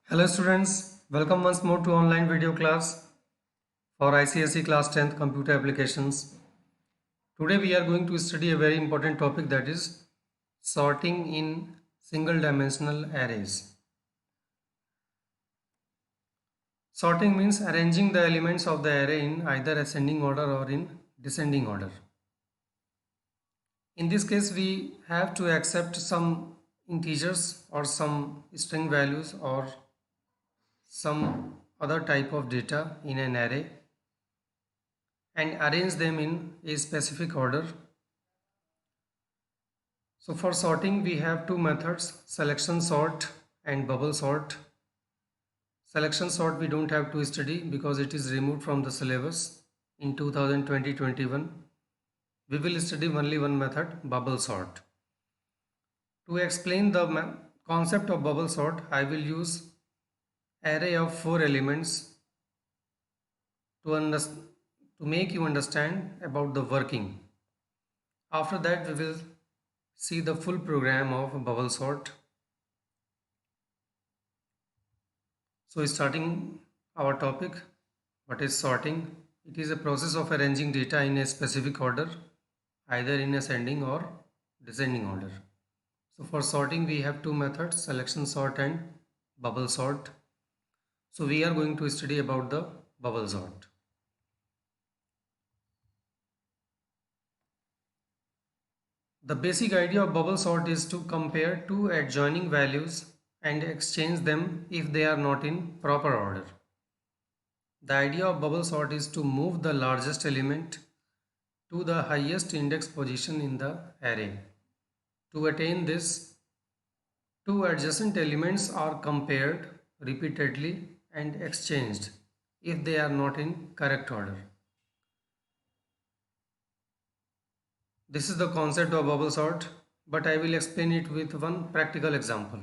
Hello students, welcome once more to online video class for ICSE class 10th computer applications. Today we are going to study a very important topic, that is sorting in single dimensional arrays. Sorting means arranging the elements of the array in either ascending order or in descending order. In this case we have to accept some integers or some string values or some other type of data in an array and arrange them in a specific order. So for sorting we have two methods, selection sort and bubble sort. Selection sort we don't have to study because it is removed from the syllabus in 2020-21. We will study only one method, bubble sort. To explain the concept of bubble sort, I will use array of 4 elements to make you understand about the working. After that we will see the full program of bubble sort. So starting our topic, what is sorting? It is a process of arranging data in a specific order, either in ascending or descending order. So for sorting we have two methods, selection sort and bubble sort. So we are going to study about the bubble sort. The basic idea of bubble sort is to compare two adjoining values and exchange them if they are not in proper order. The idea of bubble sort is to move the largest element to the highest index position in the array. To attain this, two adjacent elements are compared repeatedly and exchanged if they are not in correct order. This is the concept of bubble sort, but I will explain it with one practical example.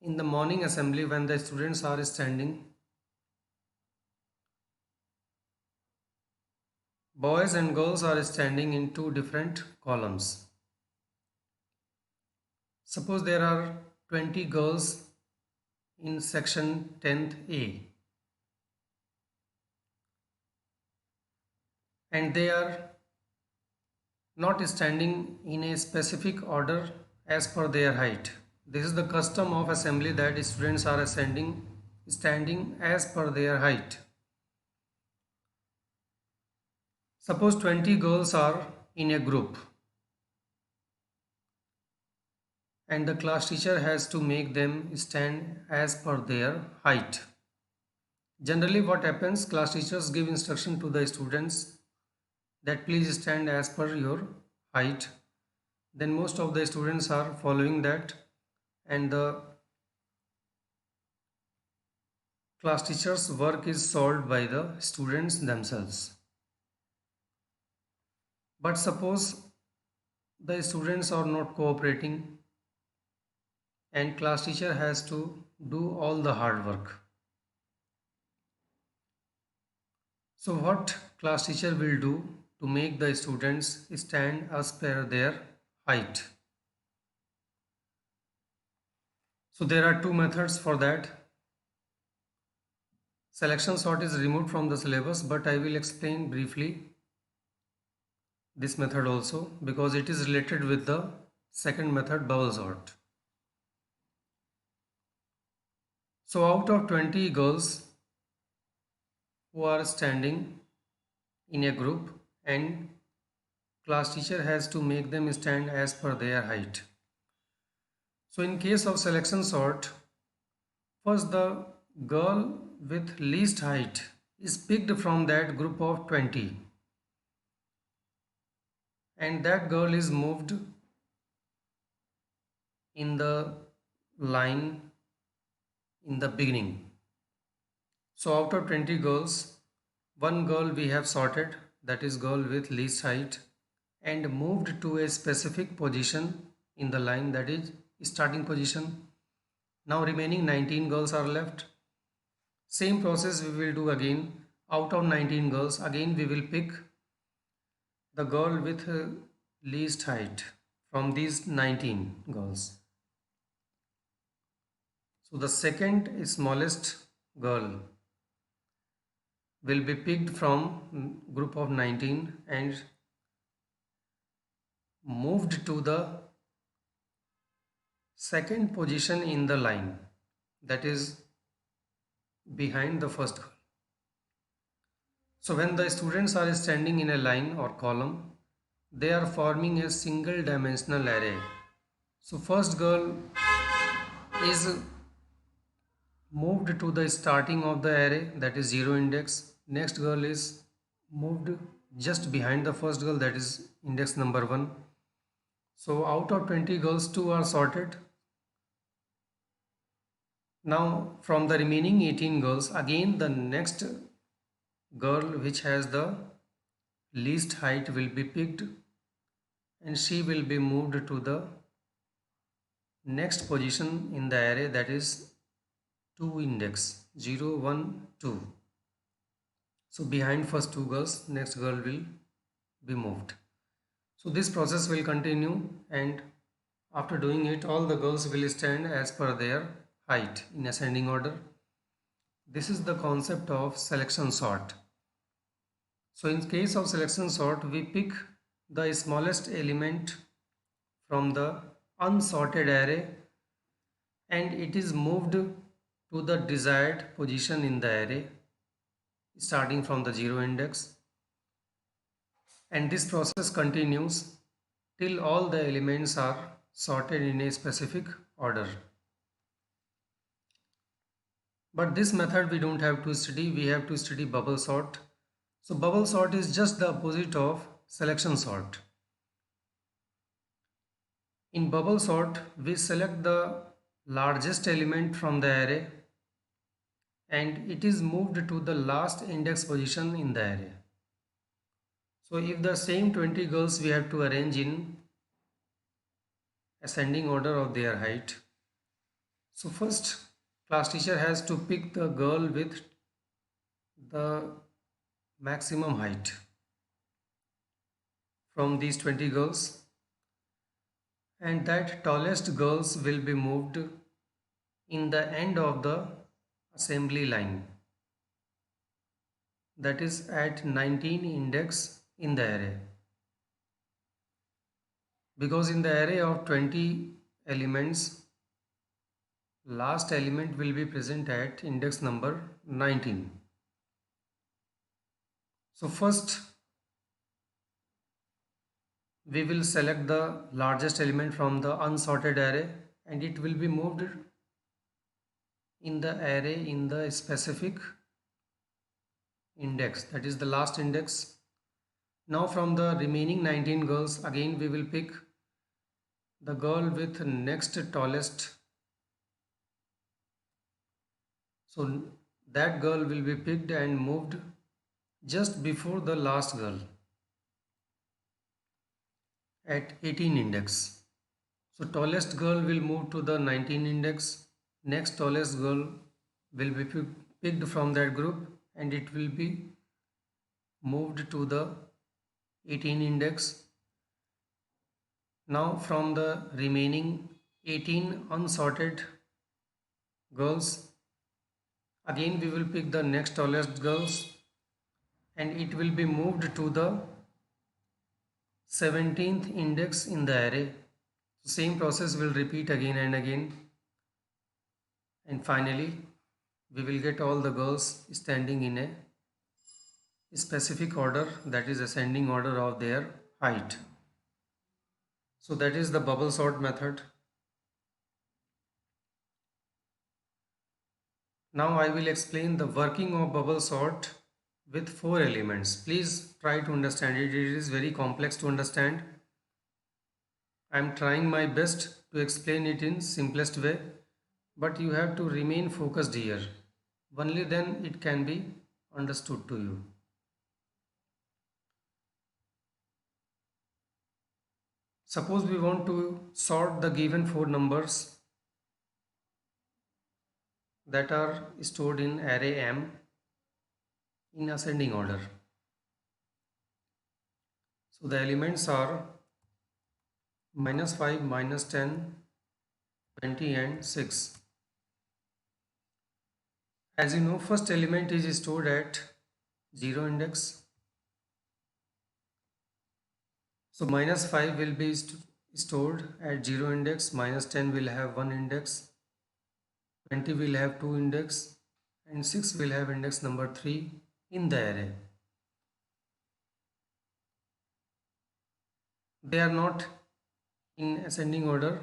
In the morning assembly, when the students are standing, boys and girls are standing in two different columns. Suppose there are 20 girls in section 10th A and they are not standing in a specific order as per their height. This is the custom of assembly, that students are standing as per their height. Suppose 20 girls are in a group and the class teacher has to make them stand as per their height. Generally what happens, class teachers give instruction to the students that please stand as per your height. Then most of the students are following that and the class teacher's work is solved by the students themselves. But suppose the students are not cooperating and class teacher has to do all the hard work. So what class teacher will do to make the students stand as per their height? So there are two methods for that. Selection sort is removed from the syllabus, but I will explain briefly this method also because it is related with the second method, bubble sort. So out of 20 girls who are standing in a group and class teacher has to make them stand as per their height. So in case of selection sort, first the girl with least height is picked from that group of 20 and that girl is moved in the line in the beginning. So out of 20 girls, one girl we have sorted, that is girl with least height, and moved to a specific position in the line, that is starting position. Now remaining 19 girls are left. Same process we will do again. Out of 19 girls, again we will pick the girl with least height from these 19 girls. So the second smallest girl will be picked from group of 19 and moved to the second position in the line, that is behind the first girl. So when the students are standing in a line or column, they are forming a single dimensional array. So first girl is moved to the starting of the array, that is 0 index. Next girl is moved just behind the first girl, that is index number 1. So out of 20 girls, 2 are sorted. Now from the remaining 18 girls, again the next girl which has the least height will be picked and she will be moved to the next position in the array, that is 2 index 0 1 2. So behind first two girls, next girl will be moved. So this process will continue, and after doing it, all the girls will stand as per their height in ascending order. This is the concept of selection sort. So in case of selection sort, we pick the smallest element from the unsorted array and it is moved to the desired position in the array starting from the 0 index, and this process continues till all the elements are sorted in a specific order. But this method we don't have to study, we have to study bubble sort. So bubble sort is just the opposite of selection sort. In bubble sort, we select the largest element from the array and it is moved to the last index position in the array. So if the same 20 girls we have to arrange in ascending order of their height. So first class teacher has to pick the girl with the maximum height from these 20 girls, and that tallest girls will be moved in the end of the assembly line, that is at 19 index in the array, because in the array of 20 elements last element will be present at index number 19. So first we will select the largest element from the unsorted array and it will be moved in the array in the specific index, that is the last index. Now from the remaining 19 girls, again we will pick the girl with next tallest. So that girl will be picked and moved just before the last girl at 18 index. So tallest girl will move to the 19 index. Next tallest girl will be picked from that group and it will be moved to the 18 index. Now from the remaining 18 unsorted girls, again we will pick the next tallest girls and it will be moved to the 17th index in the array. Same process will repeat again and again, and finally we will get all the girls standing in a specific order, that is ascending order of their height. So that is the bubble sort method. Now I will explain the working of bubble sort with 4 elements. Please try to understand it. It is very complex to understand. I am trying my best to explain it in simplest way, but you have to remain focused here. Only then it can be understood to you. Suppose we want to sort the given 4 numbers that are stored in array M in ascending order. So the elements are -5, -10, 20 and 6. As you know, first element is stored at 0 index. So minus 5 will be stored at 0 index, minus 10 will have 1 index, 20 will have 2 index, and 6 will have index number 3 in the array. They are not in ascending order,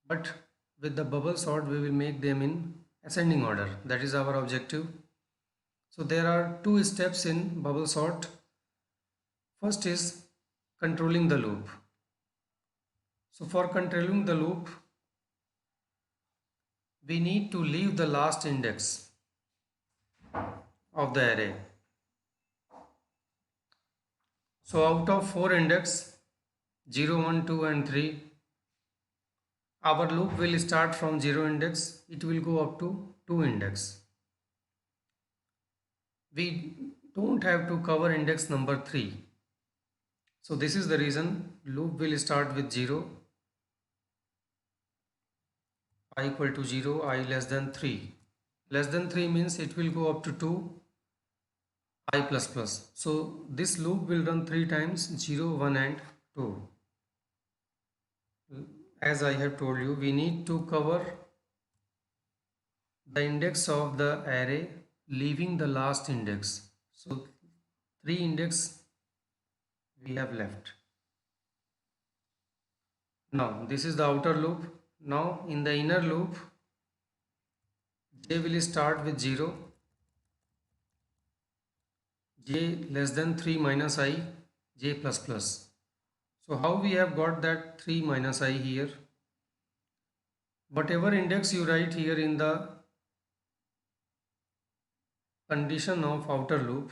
but with the bubble sort we will make them in ascending order. That is our objective. So there are two steps in bubble sort. First is controlling the loop. So for controlling the loop, we need to leave the last index of the array. So out of 4 index 0, 1, 2 and 3, our loop will start from 0 index, it will go up to 2 index. We don't have to cover index number 3. So this is the reason loop will start with 0, I equal to 0, I less than 3. Less than 3 means it will go up to 2, I plus plus. So this loop will run 3 times, 0, 1 and 2. As I have told you, we need to cover the index of the array leaving the last index. So 3 index we have left. Now this is the outer loop. Now in the inner loop, j will start with 0, j less than 3 minus I, j plus plus. So how we have got that 3 minus I here? Whatever index you write here in the condition of outer loop,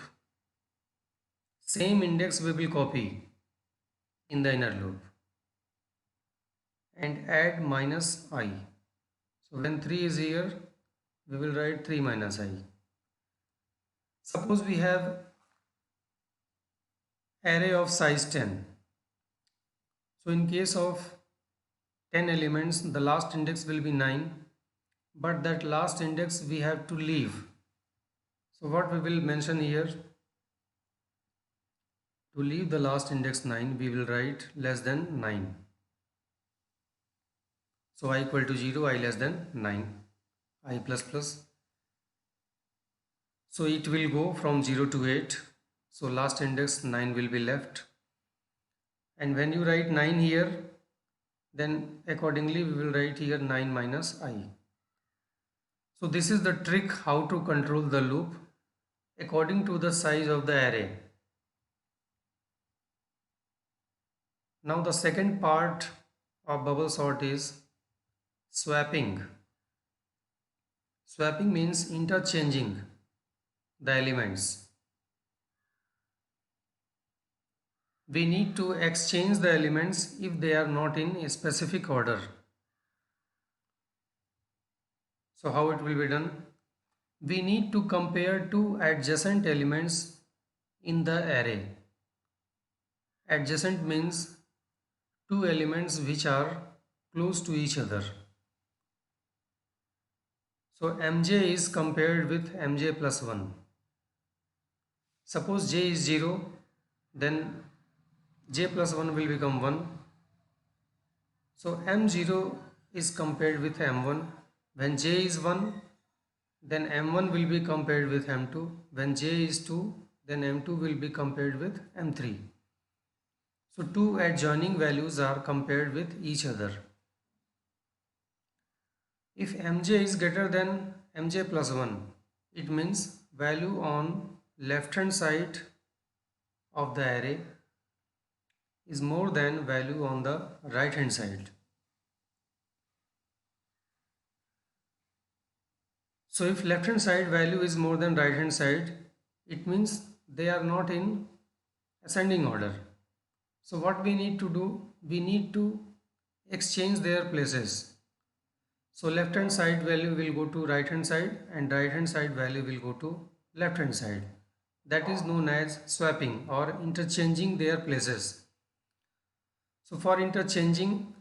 same index we will copy in the inner loop and add minus I. So when 3 is here, we will write 3 minus I. Suppose we have array of size 10. So in case of 10 elements, the last index will be 9, but that last index we have to leave. So what we will mention here, to leave the last index 9, we will write less than 9. So I equal to 0, I less than 9, I plus plus. So it will go from 0 to 8. So last index 9 will be left. And when you write 9 here, then accordingly we will write here 9 minus I. So this is the trick how to control the loop according to the size of the array. Now the second part of bubble sort is swapping. Swapping means interchanging the elements. We need to exchange the elements if they are not in a specific order. So how it will be done? We need to compare two adjacent elements in the array. Adjacent means two elements which are close to each other. So mj is compared with mj plus 1. Suppose j is 0, then j plus 1 will become 1. So m0 is compared with m1. When j is 1, then m1 will be compared with m2. When j is 2, then m2 will be compared with m3. So two adjoining values are compared with each other. If mj is greater than mj plus 1, it means value on left hand side of the array is more than value on the right hand side. So if left hand side value is more than right hand side, it means they are not in ascending order. So what we need to do, we need to exchange their places. So left hand side value will go to right hand side and right hand side value will go to left hand side. That is known as swapping or interchanging their places. So for interchanging,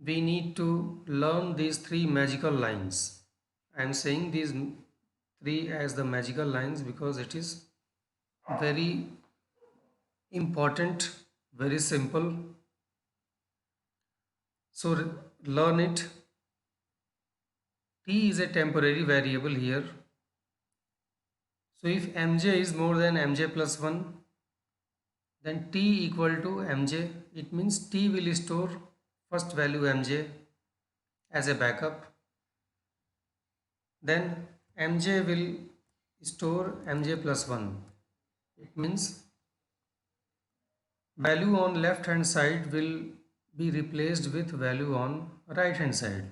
we need to learn these three magical lines. I am saying these three as the magical lines because it is very important, very simple. So learn it. T is a temporary variable here. So if mj is more than mj plus 1, then t equal to mj. It means t will store first value mj as a backup. Then mj will store mj plus 1. It means value on left hand side will be replaced with value on right hand side,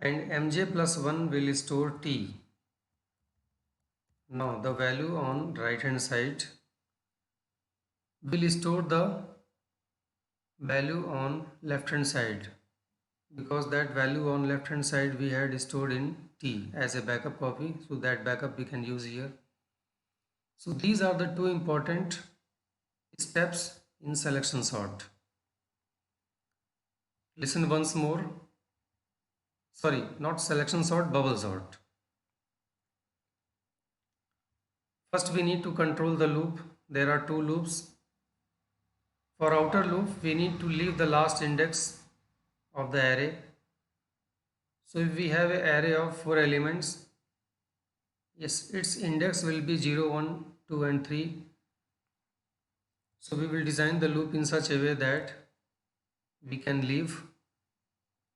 and mj plus 1 will store t. Now the value on right hand side will store the value on left hand side, because that value on left hand side we had stored in t as a backup copy, so that backup we can use here. So these are the two important steps in selection sort. Listen once more. Sorry, not selection sort, bubble sort. First we need to control the loop. There are two loops. For outer loop we need to leave the last index of the array. So if we have an array of 4 elements, yes, its index will be 0, 1, 2 and 3. So we will design the loop in such a way that we can leave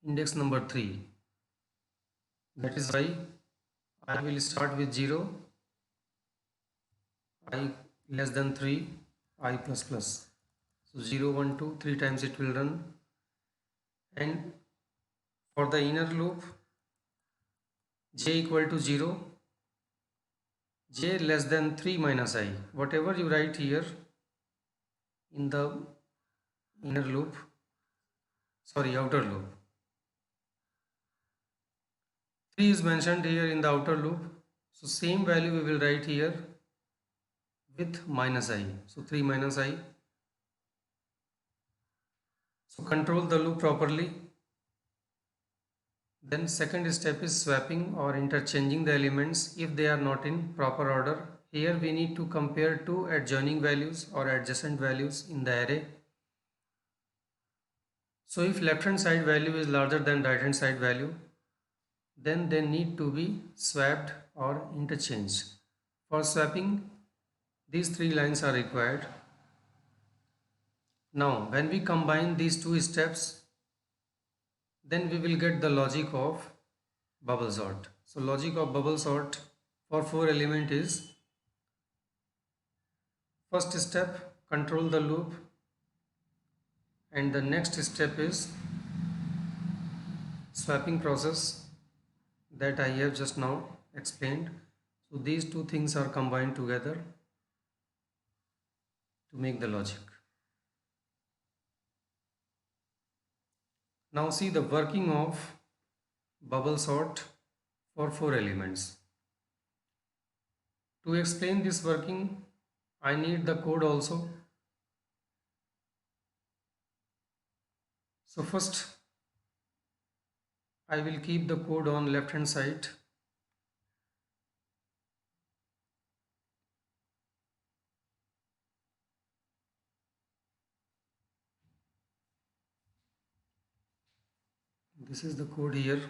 index number 3. That is why I will start with 0, I less than 3, I plus plus. So 0, 1, 2, 3 times it will run. And for the inner loop, j equal to 0, j less than 3 minus I. Whatever you write here in the inner loop, sorry, outer loop. 3 is mentioned here in the outer loop. So same value we will write here with minus I. So 3 minus I. So control the loop properly. Then second step is swapping or interchanging the elements if they are not in proper order. Here we need to compare two adjoining values or adjacent values in the array. So if left hand side value is larger than right hand side value, then they need to be swapped or interchanged. For swapping, these three lines are required. Now when we combine these two steps, then we will get the logic of bubble sort. So logic of bubble sort for 4 element is: first step, control the loop, and the next step is swapping process that I have just now explained. So these two things are combined together to make the logic. Now see the working of bubble sort for 4 elements. To explain this working, I need the code also. So first I will keep the code on left hand side. This is the code here.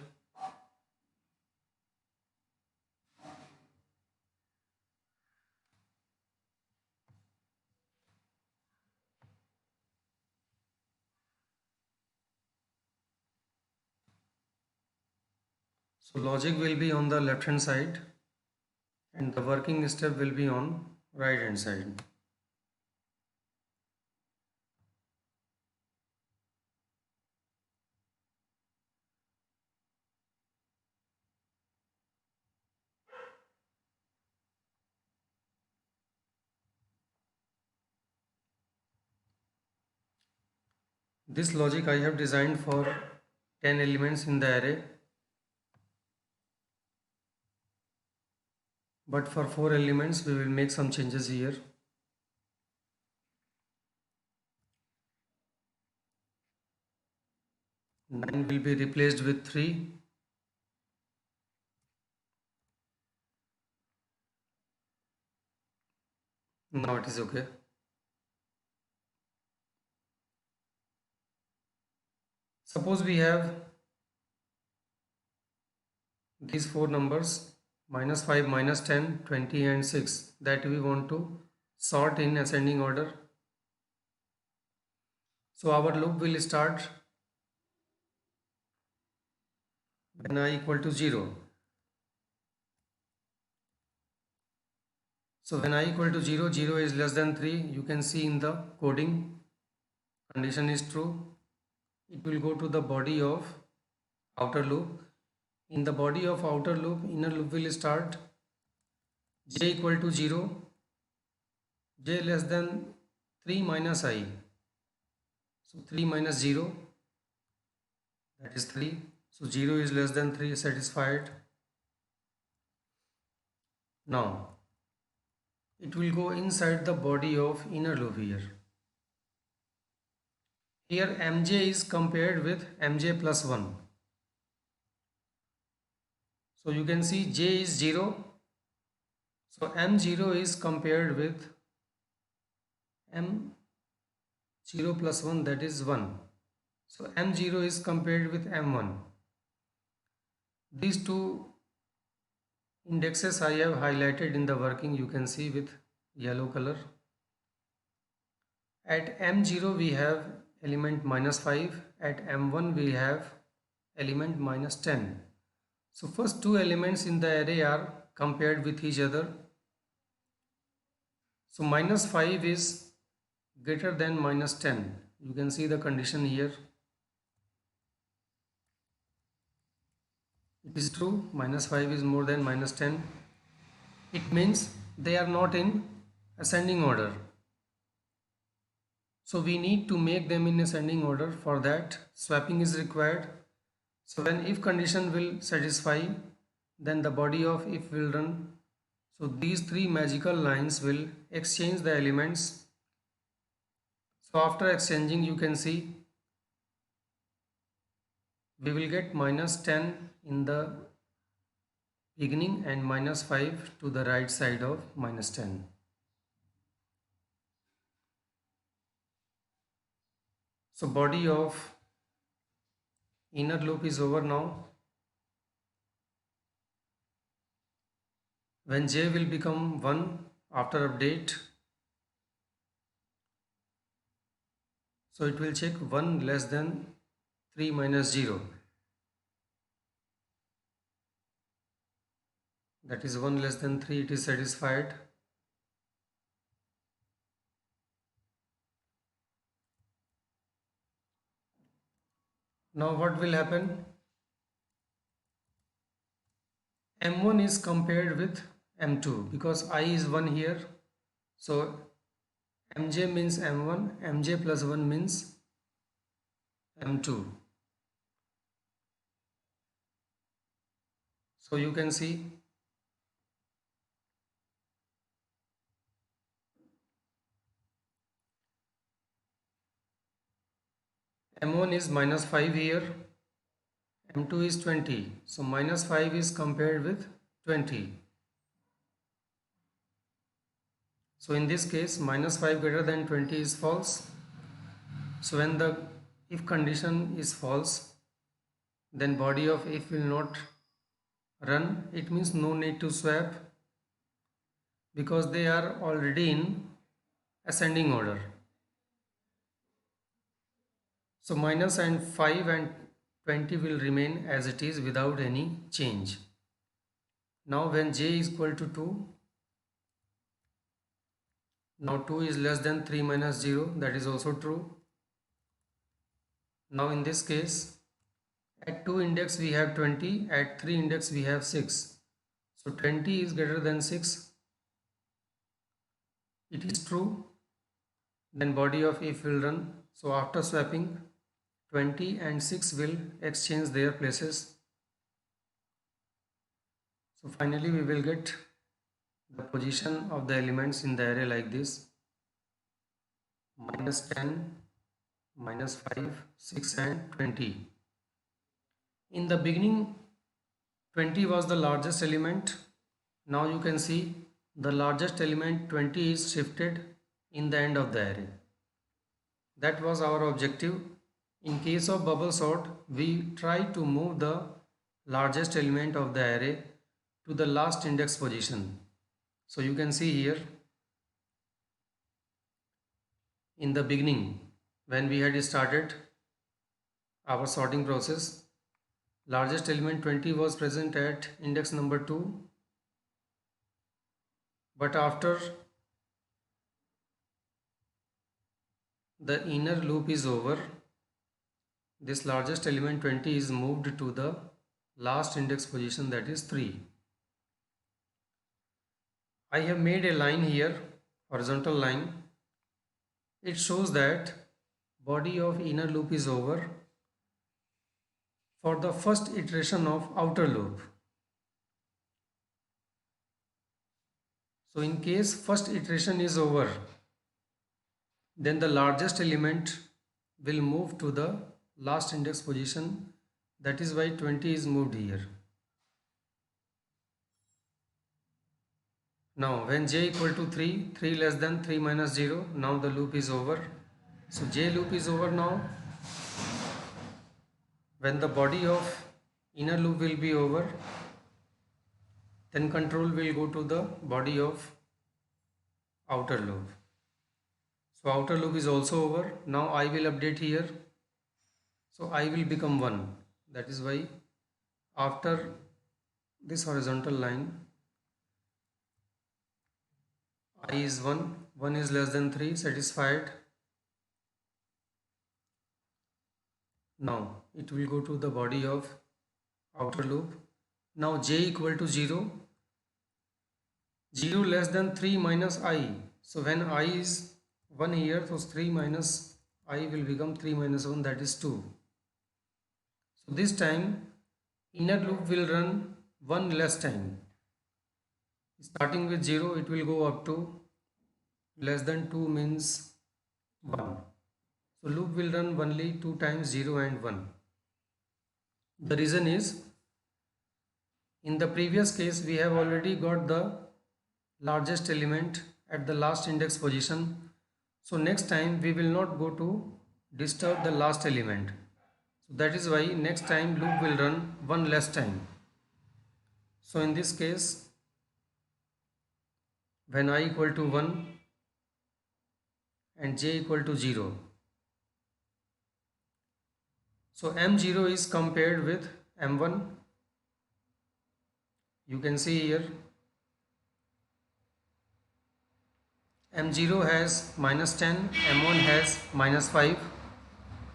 So logic will be on the left hand side and the working step will be on right hand side. This logic I have designed for 10 elements in the array, but for 4 elements we will make some changes here. 9 will be replaced with 3. Now it is okay. Suppose we have these four numbers -5, -10, 20 and 6 that we want to sort in ascending order. So our loop will start when I equal to 0. So when I equal to 0, 0 is less than 3. You can see in the coding condition is true. It will go to the body of outer loop. In the body of outer loop, inner loop will start j equal to 0, j less than 3 minus I. So 3 minus 0, that is 3. So 0 is less than 3, satisfied. Now it will go inside the body of inner loop here. Here mj is compared with mj plus 1. So you can see j is 0. So m0 is compared with m0 plus 1, that is 1. So m0 is compared with m1. These two indexes I have highlighted in the working, you can see with yellow color. At m0 we have element -5, at m1 we have element -10. So first two elements in the array are compared with each other. So -5 is greater than -10. You can see the condition here. It is true, -5 is more than -10. It means they are not in ascending order. So we need to make them in ascending order. For that, swapping is required. So when if condition will satisfy, then the body of if will run. So these three magical lines will exchange the elements. So after exchanging, you can see we will get -10 in the beginning and -5 to the right side of -10. So body of inner loop is over now. When j will become 1 after update, so it will check 1 less than 3 minus 0. That is 1 less than 3, it is satisfied. Now what will happen? M1 is compared with M2 because I is 1 here. So Mj means M1, Mj plus 1 means M2. So you can see M1 is -5 here, M2 is 20. So -5 is compared with 20. So in this case, -5 greater than 20 is false. So when the if condition is false, then body of if will not run. It means no need to swap because they are already in ascending order. So -5 and 20 will remain as it is without any change. Now when j is equal to 2, now 2 is less than 3 minus 0, that is also true. Now in this case, at 2 index we have 20, at 3 index we have 6. So 20 is greater than 6. It is true. Then body of if will run. So after swapping, 20 and 6 will exchange their places. So finally we will get the position of the elements in the array like this: -10, -5, 6 and 20. In the beginning 20 was the largest element. Now you can see the largest element 20 is shifted in the end of the array. That was our objective. In case of bubble sort, we try to move the largest element of the array to the last index position. So you can see here in the beginning when we had started our sorting process, largest element 20 was present at index number 2, but after the inner loop is over, this largest element 20 is moved to the last index position, that is 3. I have made a line here, horizontal line. It shows that body of inner loop is over for the first iteration of outer loop. So in case first iteration is over, then the largest element will move to the last index position. That is why 20 is moved here. Now when j equal to 3, 3 less than 3 minus 0, now the loop is over. So j loop is over now. When the body of inner loop will be over, then control will go to the body of outer loop. So outer loop is also over. Now I will update here. So I will become 1. That is why after this horizontal line, I is 1, 1 is less than 3, satisfied. Now it will go to the body of outer loop. Now j equal to 0, 0 less than 3 minus I. So when I is 1 here, so 3 minus I will become 3 minus 1, that is 2. So this time inner loop will run 1 less time. Starting with 0, it will go up to less than 2 means 1. So loop will run only 2 times 0 and 1. The reason is, in the previous case we have already got the largest element at the last index position. So next time we will not go to disturb the last element. So that is why next time loop will run 1 less time. So in this case, when I equal to 1 and j equal to 0, so m0 is compared with m1. You can see here m0 has minus 10, m1 has minus 5.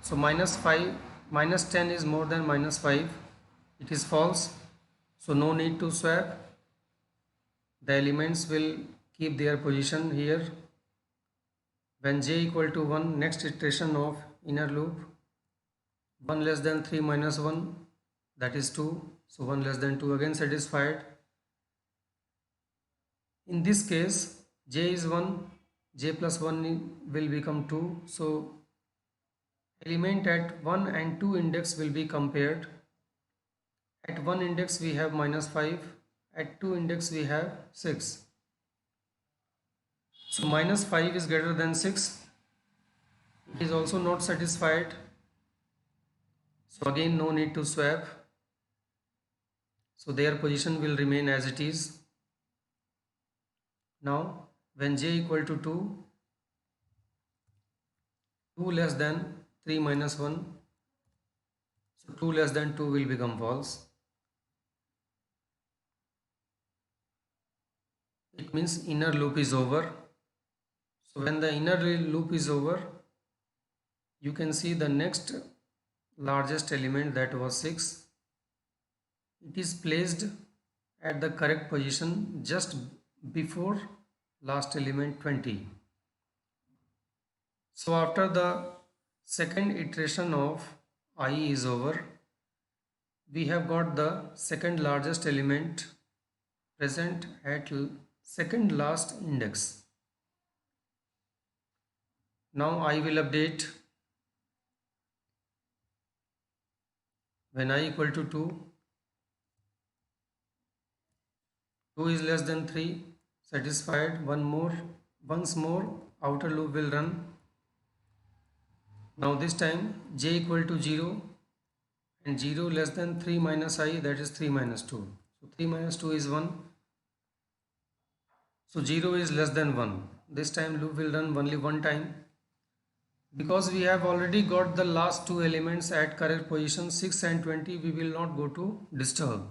So minus 10 is more than minus 5. It is false. So no need to swap. The elements will keep their position here. When j equal to 1, next iteration of inner loop, 1 less than 3 minus 1, that is 2. So 1 less than 2, again satisfied. In this case, j is 1, j plus 1 will become 2. So element at 1 and 2 index will be compared. At 1 index we have minus 5, at 2 index we have 6. So minus 5 is greater than 6. It is also not satisfied. So again no need to swap. So their position will remain as it is. Now when j equal to 2, 2 less than 3 minus 1, so 2 less than 2 will become false. It means inner loop is over. So when the inner loop is over, you can see the next largest element, that was 6. It is placed at the correct position just before last element 20. So after the second iteration of I is over, we have got the second largest element present at second last index. Now I will update. When I equal to 2, 2 is less than 3, satisfied. Once more outer loop will run. Now this time j equal to 0 and 0 less than 3 minus I, that is 3 minus 2. So 3 minus 2 is 1. So 0 is less than 1. This time loop will run only one time. Because we have already got the last two elements at correct position 6 and 20, we will not go to disturb.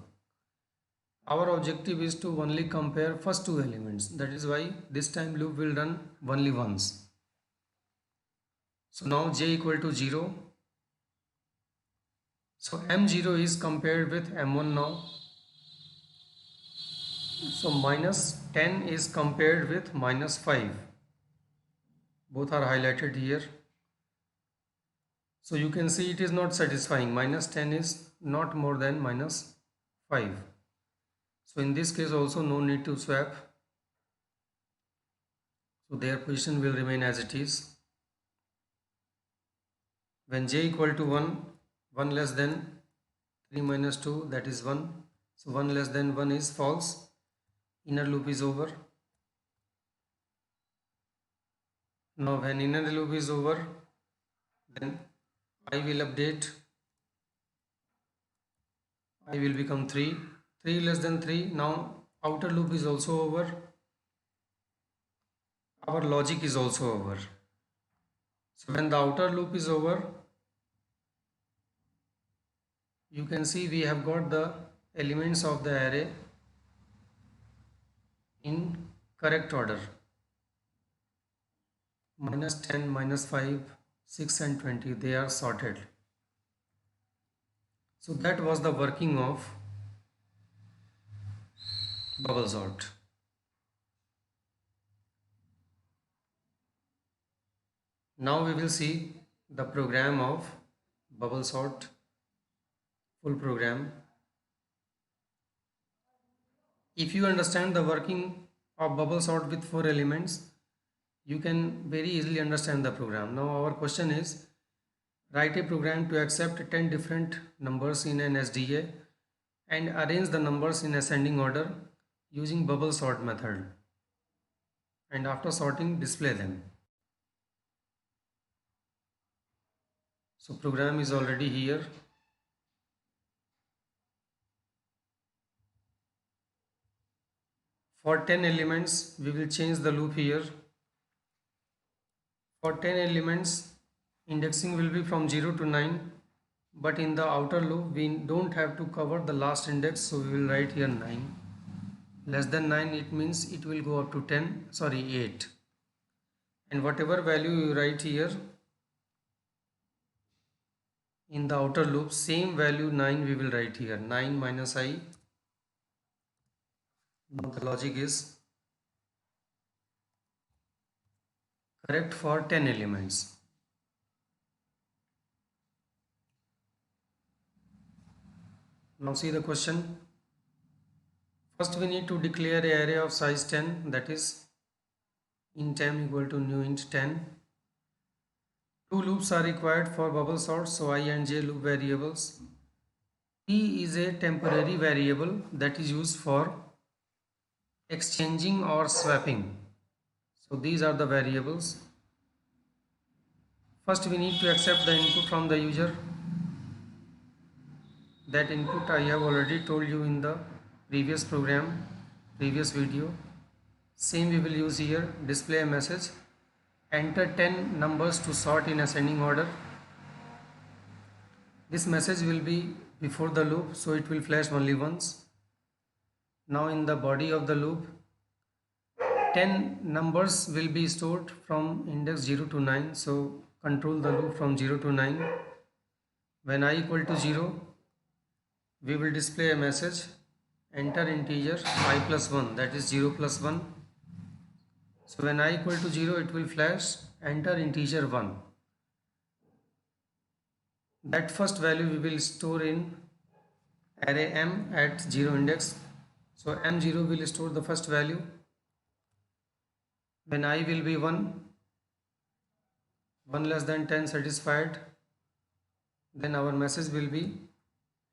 Our objective is to only compare first two elements. That is why this time loop will run only once. So now j equal to 0. So m0 is compared with m1 now. So minus 10 is compared with minus 5. Both are highlighted here. So you can see it is not satisfying. Minus 10 is not more than minus 5. So in this case also no need to swap. So their position will remain as it is. When j equal to 1, 1 less than 3 minus 2, that is 1. So 1 less than 1 is false. Inner loop is over. Now when inner loop is over, then I will update. I will become 3. 3 less than 3. Now outer loop is also over. Our logic is also over. So when the outer loop is over, you can see we have got the elements of the array in correct order. Minus 10, minus 5, 6 and 20, they are sorted. So that was the working of bubble sort. Now we will see the program of bubble sort, full program. If you understand the working of bubble sort with 4 elements, you can very easily understand the program. Now our question is, write a program to accept 10 different numbers in an SDA and arrange the numbers in ascending order using bubble sort method, and after sorting display them. So program is already here. For 10 elements we will change the loop here. For 10 elements indexing will be from 0 to 9, but in the outer loop we don't have to cover the last index, so we will write here 9. Less than 9, it means it will go up to 8. And whatever value you write here in the outer loop, same value 9 we will write here. 9 minus I. Now the logic is correct for 10 elements. Now see the question. First we need to declare an array of size 10, that is int m equal to new int 10. Two loops are required for bubble sort, so I and j loop variables. P is a temporary variable that is used for exchanging or swapping. So these are the variables. First we need to accept the input from the user. That input I have already told you in the previous program, previous video. Same we will use here. Display a message. Enter 10 numbers to sort in ascending order. This message will be before the loop, so it will flash only once. Now in the body of the loop, 10 numbers will be stored from index 0 to 9. So control the loop from 0 to 9. When I equal to 0, we will display a message. Enter integer I plus 1, that is 0 plus 1. So when I equal to 0, it will flash enter integer 1. That first value we will store in array m at 0 index. So m0 will store the first value. When I will be 1, 1 less than 10 satisfied, then our message will be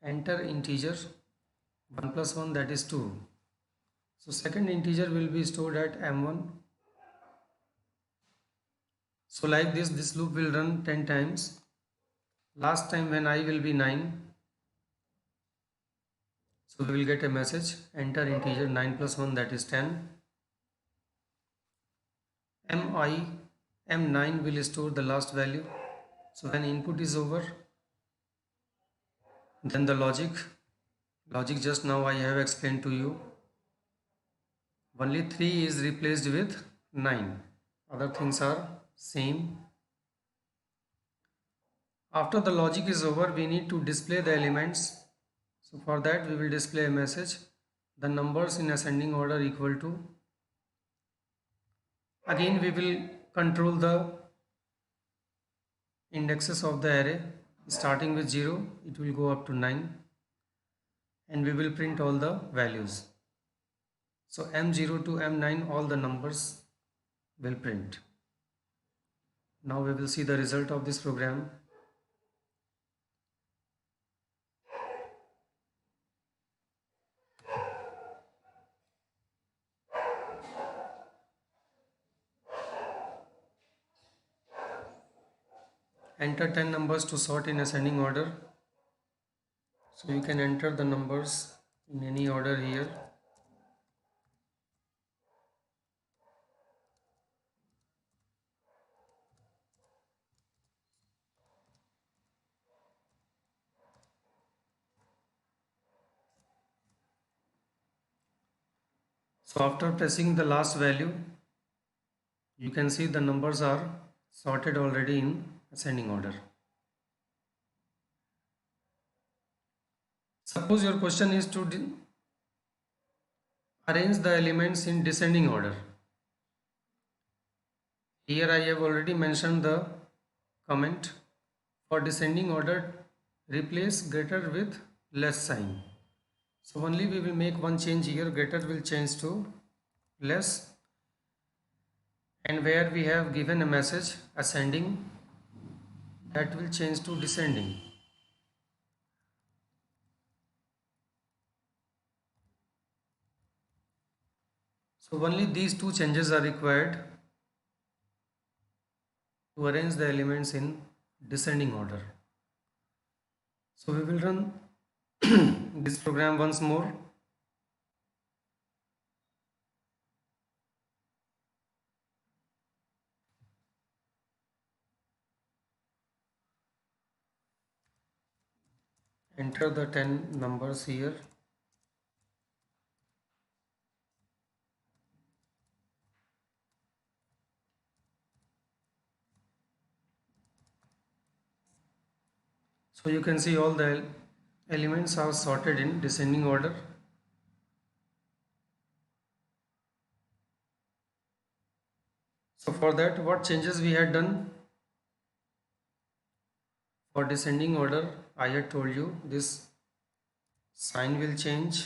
enter integer 1 plus 1, that is 2. So second integer will be stored at m1. So like this loop will run 10 times. Last time when I will be 9, so we will get a message, enter integer 9 plus 1, that is 10. M9 will store the last value. So when input is over, then the logic just now I have explained to you. Only 3 is replaced with 9. Other things are same. After the logic is over, we need to display the elements. So for that we will display a message, the numbers in ascending order equal to. Again we will control the indexes of the array. Starting with 0, it will go up to 9, and we will print all the values. So M0 to M9, all the numbers will print. Now we will see the result of this program. Enter 10 numbers to sort in ascending order. So you can enter the numbers in any order here. So after pressing the last value, you can see the numbers are sorted already in ascending order. Suppose your question is to arrange the elements in descending order. Here I have already mentioned the comment. For descending order, replace greater with less sign. So only we will make one change here, greater will change to less, and where we have given a message ascending, that will change to descending. So only these two changes are required to arrange the elements in descending order. So we will run this program once more. Enter the 10 numbers here. So you can see all the elements are sorted in descending order. So for that, what changes we had done? For descending order, I had told you this sign will change,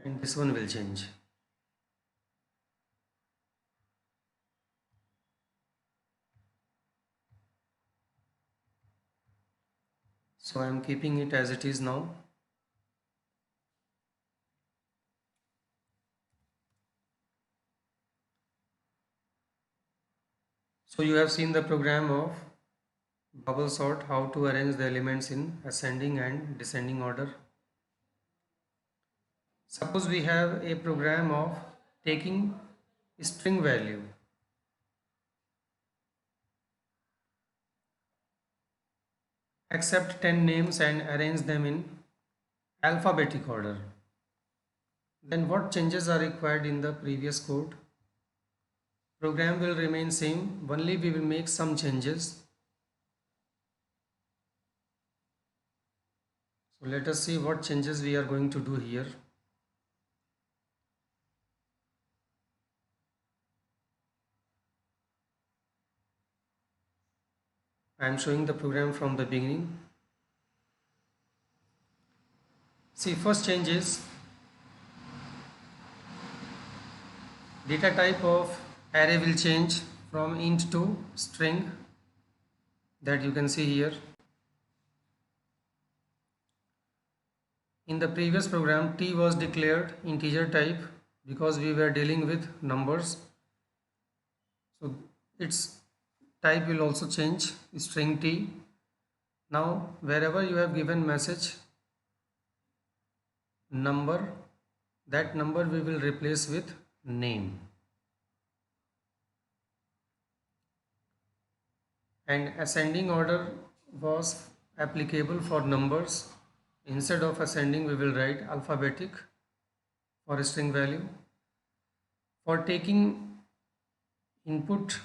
and this one will change. So I am keeping it as it is now. So you have seen the program of bubble sort, how to arrange the elements in ascending and descending order. Suppose we have a program of taking string value, accept 10 names and arrange them in alphabetic order. Then what changes are required in the previous code? Program will remain same, only we will make some changes. So let us see what changes we are going to do here. I am showing the program from the beginning. See, first change is data type of array will change from int to string, that you can see here. In the previous program, t was declared integer type because we were dealing with numbers. So its type will also change, string t. Now wherever you have given message number, that number we will replace with name. And ascending order was applicable for numbers. Instead of ascending, we will write alphabetic for a string value. For taking input,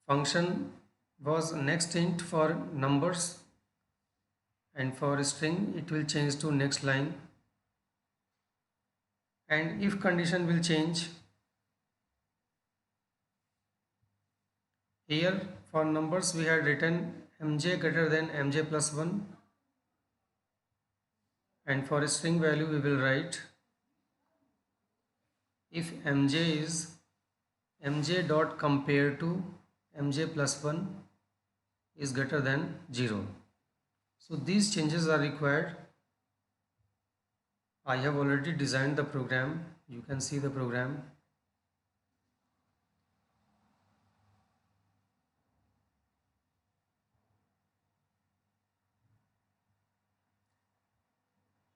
function was next int for numbers, and for string it will change to next line. And if condition will change, here for numbers we had written mj greater than mj plus 1, and for a string value we will write if mj is mj dot compare to mj plus 1 is greater than 0. So these changes are required. I have already designed the program. You can see the program.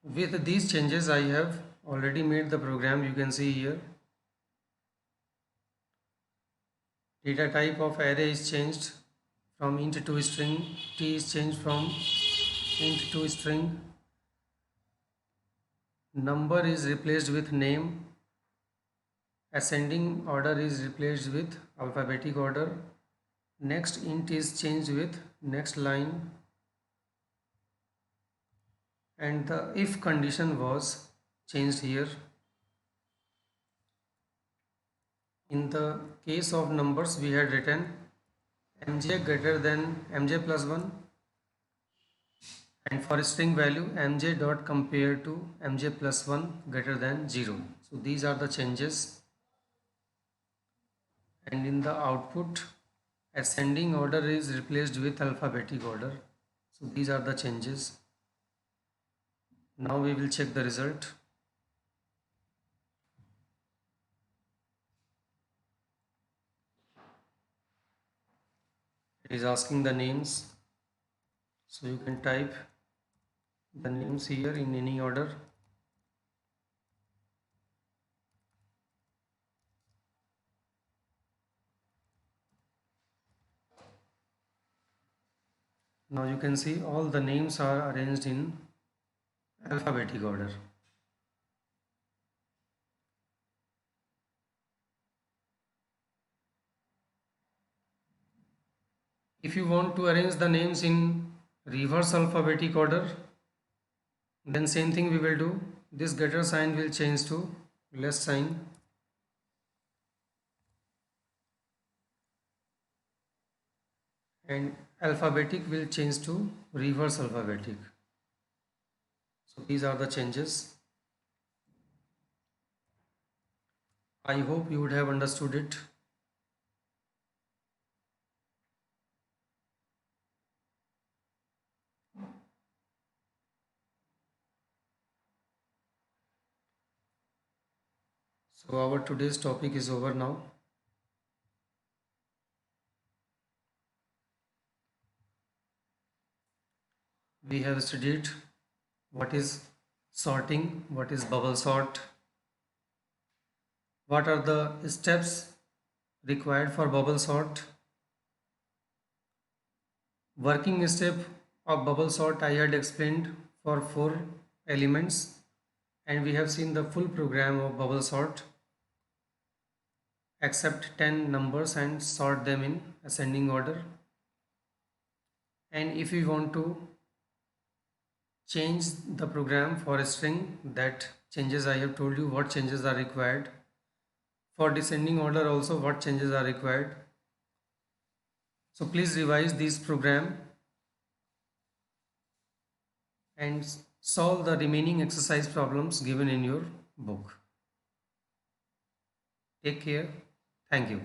With these changes I have already made the program. You can see here data type of array is changed from int to string, t is changed from int to string, number is replaced with name, ascending order is replaced with alphabetic order, next int is changed with next line, and the if condition was changed here. In the case of numbers we had written mj greater than mj plus 1, and for string value mj dot compare to mj plus 1 greater than 0. So these are the changes. And in the output, ascending order is replaced with alphabetic order. So these are the changes. Now we will check the result. It is asking the names, so you can type the names here in any order. Now you can see all the names are arranged in alphabetic order. If you want to arrange the names in reverse alphabetic order, then same thing we will do. This greater sign will change to less sign, and alphabetic will change to reverse alphabetic. So these are the changes. I hope you would have understood it. So our today's topic is over now. We have studied what is sorting, what is bubble sort, what are the steps required for bubble sort. Working step of bubble sort I had explained for 4 elements, and we have seen the full program of bubble sort. Accept 10 numbers and sort them in ascending order. And if we want to change the program for a string, that changes I have told you what changes are required. For descending order also what changes are required. So please revise this program and solve the remaining exercise problems given in your book. Take care. Thank you.